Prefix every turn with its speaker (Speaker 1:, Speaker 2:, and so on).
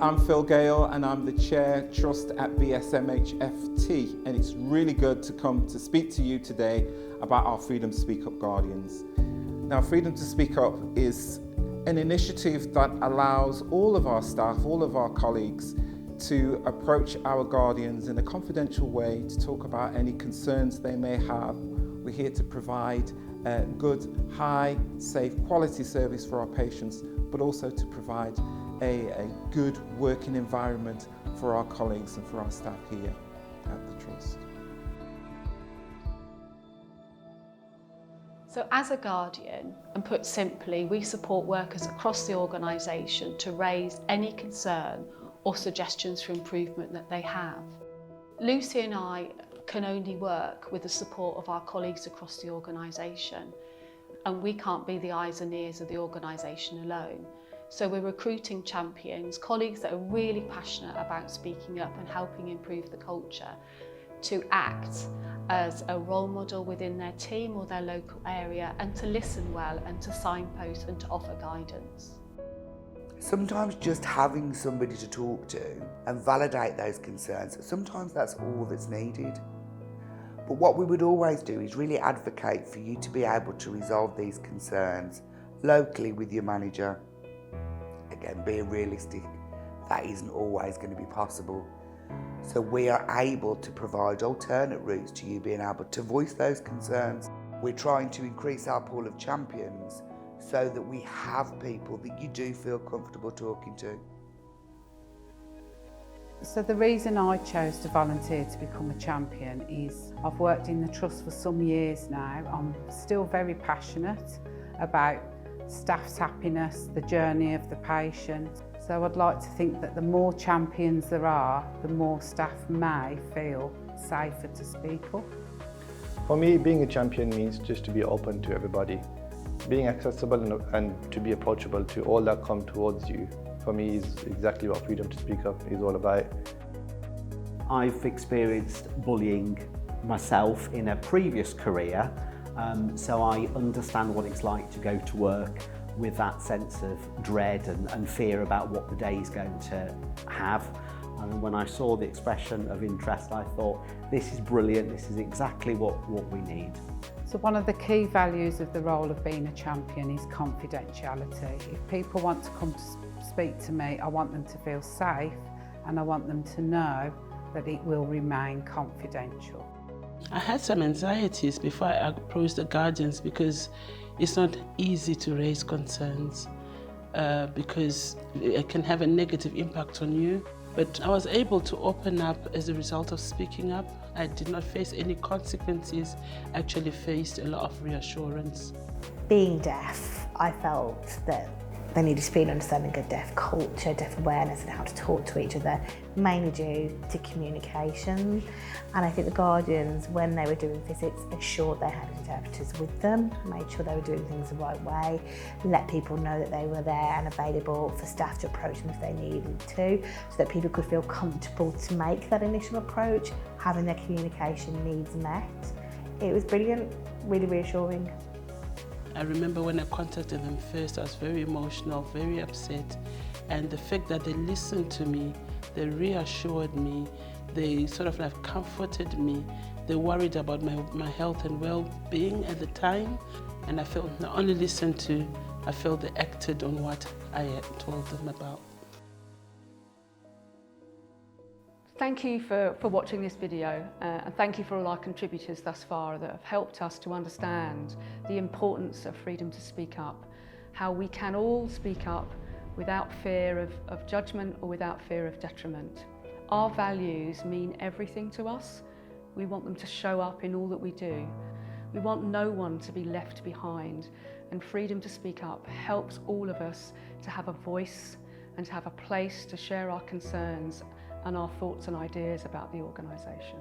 Speaker 1: I'm Phil Gale and I'm the Chair Trust at BSMHFT, and it's really good to come to speak to you today about our Freedom to Speak Up Guardians. Now, Freedom to Speak Up is an initiative that allows all of our staff, all of our colleagues to approach our guardians in a confidential way to talk about any concerns they may have. We're here to provide a good, high, safe, quality service for our patients, but also to provide a good working environment for our colleagues and for our staff here at the Trust.
Speaker 2: So as a Guardian, and put simply, we support workers across the organisation to raise any concern or suggestions for improvement that they have. Lucy and I can only work with the support of our colleagues across the organisation, and we can't be the eyes and ears of the organisation alone. So we're recruiting champions, colleagues that are really passionate about speaking up and helping improve the culture, to act as a role model within their team or their local area, and to listen well and to signpost and to offer guidance.
Speaker 3: Sometimes just having somebody to talk to and validate those concerns, sometimes that's all that's needed. But what we would always do is really advocate for you to be able to resolve these concerns locally with your manager. Again, being realistic, that isn't always going to be possible. So we are able to provide alternate routes to you being able to voice those concerns. We're trying to increase our pool of champions so that we have people that you do feel comfortable talking to.
Speaker 4: So the reason I chose to volunteer to become a champion is I've worked in the Trust for some years now. I'm still very passionate about staff's happiness, the journey of the patient. So I'd like to think that the more champions there are, the more staff may feel safer to speak up.
Speaker 5: For me, being a champion means just to be open to everybody. Being accessible and to be approachable to all that come towards you, for me, is exactly what Freedom to Speak Up is all about.
Speaker 6: I've experienced bullying myself in a previous career, so I understand what it's like to go to work with that sense of dread and fear about what the day is going to have. And when I saw the expression of interest, I thought, this is brilliant, this is exactly what we need.
Speaker 4: So one of the key values of the role of being a champion is confidentiality. If people want to come to speak to me, I want them to feel safe and I want them to know that it will remain confidential.
Speaker 7: I had some anxieties before I approached the Guardians because it's not easy to raise concerns because it can have a negative impact on you. But I was able to open up as a result of speaking up. I did not face any consequences, actually faced a lot of reassurance.
Speaker 8: Being deaf, I felt that they needed to be an understanding of deaf culture, deaf awareness and how to talk to each other, mainly due to communication. And I think the Guardians, when they were doing visits, ensured they had interpreters with them, made sure they were doing things the right way, let people know that they were there and available for staff to approach them if they needed to, so that people could feel comfortable to make that initial approach, having their communication needs met. It was brilliant, really reassuring.
Speaker 7: I remember when I contacted them first, I was very emotional, very upset. And the fact that they listened to me, they reassured me, they sort of like comforted me. They worried about my health and well-being at the time. And I felt not only listened to, I felt they acted on what I had told them about.
Speaker 9: Thank you for watching this video and thank you for all our contributors thus far that have helped us to understand the importance of freedom to speak up, how we can all speak up without fear of judgment or without fear of detriment. Our values mean everything to us. We want them to show up in all that we do. We want no one to be left behind, and freedom to speak up helps all of us to have a voice and to have a place to share our concerns and our thoughts and ideas about the organisation.